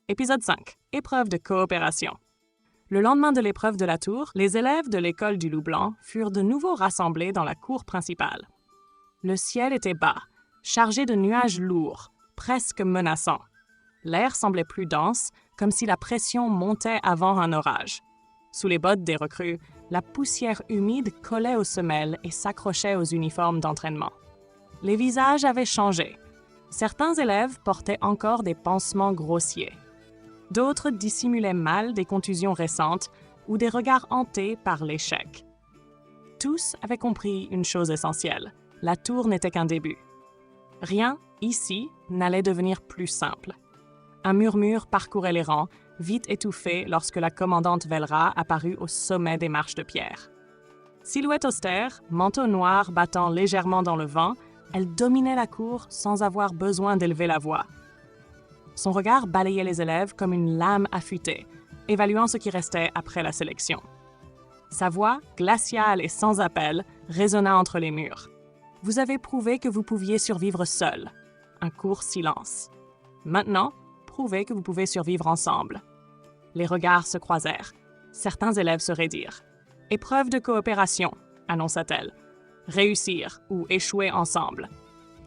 Épisode 5. Épreuve de coopération. Le lendemain de l'épreuve de la tour, les élèves de l'école du Loup Blanc furent de nouveau rassemblés dans la cour principale. Le ciel était bas, chargé de nuages lourds, presque menaçants. L'air semblait plus dense, comme si la pression montait avant un orage. Sous les bottes des recrues, la poussière humide collait aux semelles et s'accrochait aux uniformes d'entraînement. Les visages avaient changé. Certains élèves portaient encore des pansements grossiers. D'autres dissimulaient mal des contusions récentes ou des regards hantés par l'échec. Tous avaient compris une chose essentielle. La tour n'était qu'un début. Rien, ici, n'allait devenir plus simple. Un murmure parcourait les rangs, vite étouffé lorsque la commandante Velra apparut au sommet des marches de pierre. Silhouette austère, manteau noir battant légèrement dans le vent, elle dominait la cour sans avoir besoin d'élever la voix. Son regard balayait les élèves comme une lame affûtée, évaluant ce qui restait après la sélection. Sa voix, glaciale et sans appel, résonna entre les murs. « Vous avez prouvé que vous pouviez survivre seul. » Un court silence. « Maintenant, prouvez que vous pouvez survivre ensemble. » Les regards se croisèrent. Certains élèves se raidirent. « Épreuve de coopération », annonça-t-elle. « Réussir ou échouer ensemble. »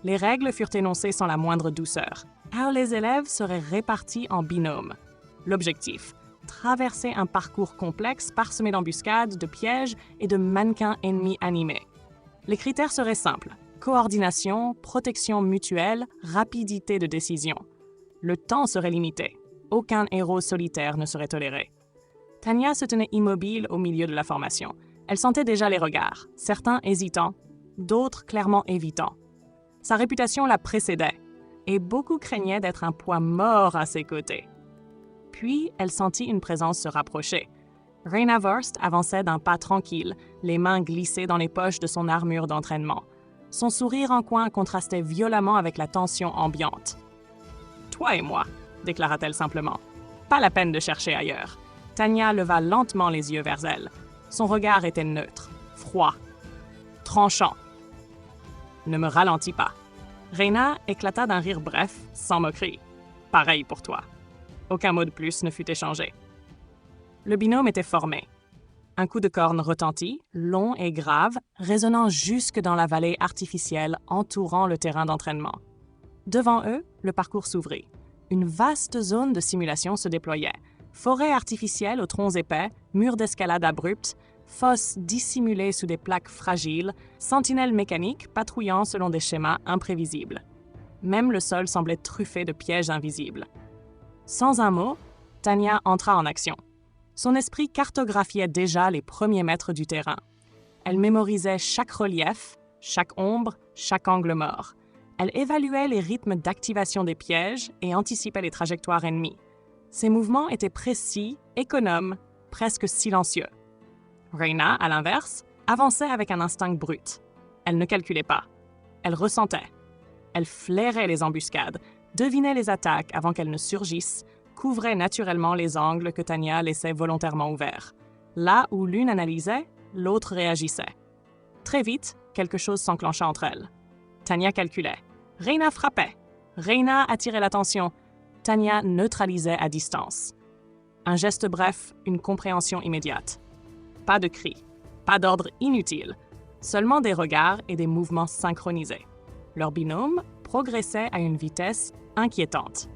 Les règles furent énoncées sans la moindre douceur. Alors les élèves seraient répartis en binômes. L'objectif, traverser un parcours complexe parsemé d'embuscades, de pièges et de mannequins ennemis animés. Les critères seraient simples. Coordination, protection mutuelle, rapidité de décision. Le temps serait limité. Aucun héros solitaire ne serait toléré. Tanya se tenait immobile au milieu de la formation. Elle sentait déjà les regards, certains hésitants, d'autres clairement évitants. Sa réputation la précédait, et beaucoup craignaient d'être un poids mort à ses côtés. Puis, elle sentit une présence se rapprocher. Reyna Vorst avançait d'un pas tranquille, les mains glissées dans les poches de son armure d'entraînement. Son sourire en coin contrastait violemment avec la tension ambiante. « Toi et moi », déclara-t-elle simplement. « Pas la peine de chercher ailleurs. » Tanya leva lentement les yeux vers elle. Son regard était neutre, froid, tranchant. « Ne me ralentis pas. » Reyna éclata d'un rire bref, sans moquerie. « Pareil pour toi. » Aucun mot de plus ne fut échangé. Le binôme était formé. Un coup de corne retentit, long et grave, résonnant jusque dans la vallée artificielle entourant le terrain d'entraînement. Devant eux, le parcours s'ouvrit. Une vaste zone de simulation se déployait. Forêt artificielle aux troncs épais, murs d'escalade abrupts, fosses dissimulées sous des plaques fragiles, sentinelles mécaniques patrouillant selon des schémas imprévisibles. Même le sol semblait truffé de pièges invisibles. Sans un mot, Tanya entra en action. Son esprit cartographiait déjà les premiers mètres du terrain. Elle mémorisait chaque relief, chaque ombre, chaque angle mort. Elle évaluait les rythmes d'activation des pièges et anticipait les trajectoires ennemies. Ses mouvements étaient précis, économes, presque silencieux. Reyna, à l'inverse, avançait avec un instinct brut. Elle ne calculait pas. Elle ressentait. Elle flairait les embuscades, devinait les attaques avant qu'elles ne surgissent, couvrait naturellement les angles que Tanya laissait volontairement ouverts. Là où l'une analysait, l'autre réagissait. Très vite, quelque chose s'enclencha entre elles. Tanya calculait. Reyna frappait. Reyna attirait l'attention. Tanya neutralisait à distance. Un geste bref, une compréhension immédiate. Pas de cris, pas d'ordre inutile, seulement des regards et des mouvements synchronisés. Leur binôme progressait à une vitesse inquiétante.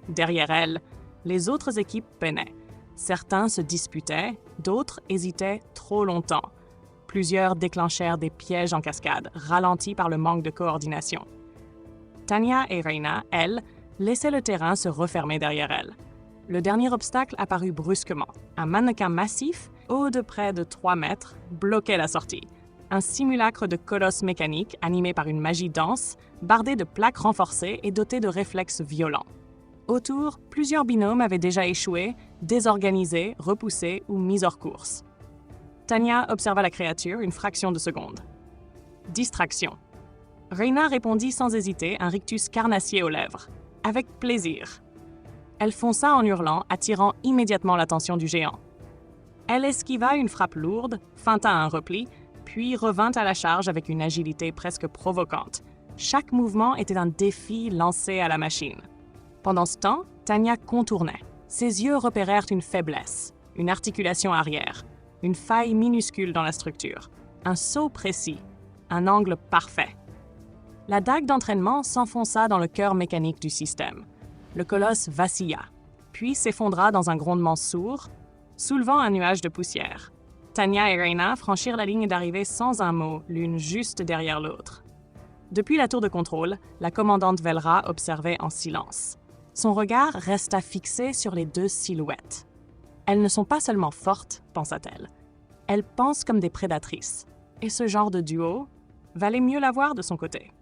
Derrière elle, les autres équipes peinaient. Certains se disputaient, d'autres hésitaient trop longtemps. Plusieurs déclenchèrent des pièges en cascade, ralentis par le manque de coordination. Tanya et Reyna, elles, laissaient le terrain se refermer derrière elles. Le dernier obstacle apparut brusquement. Un mannequin massif, haut de près de 3 mètres, bloquait la sortie. Un simulacre de colosse mécanique animé par une magie dense, bardé de plaques renforcées et doté de réflexes violents. Autour, plusieurs binômes avaient déjà échoué, désorganisés, repoussés ou mis hors course. Tanya observa la créature une fraction de seconde. Distraction. Reyna répondit sans hésiter, un rictus carnassier aux lèvres. Avec plaisir. Elle fonça en hurlant, attirant immédiatement l'attention du géant. Elle esquiva une frappe lourde, feinta un repli, puis revint à la charge avec une agilité presque provocante. Chaque mouvement était un défi lancé à la machine. Pendant ce temps, Tanya contournait. Ses yeux repérèrent une faiblesse, une articulation arrière, une faille minuscule dans la structure, un saut précis, un angle parfait. La dague d'entraînement s'enfonça dans le cœur mécanique du système. Le colosse vacilla, puis s'effondra dans un grondement sourd, soulevant un nuage de poussière. Tanya et Reyna franchirent la ligne d'arrivée sans un mot, l'une juste derrière l'autre. Depuis la tour de contrôle, la commandante Velra observait en silence. Son regard resta fixé sur les deux silhouettes. Elles ne sont pas seulement fortes, pensa-t-elle. Elles pensent comme des prédatrices. Et ce genre de duo valait mieux l'avoir de son côté.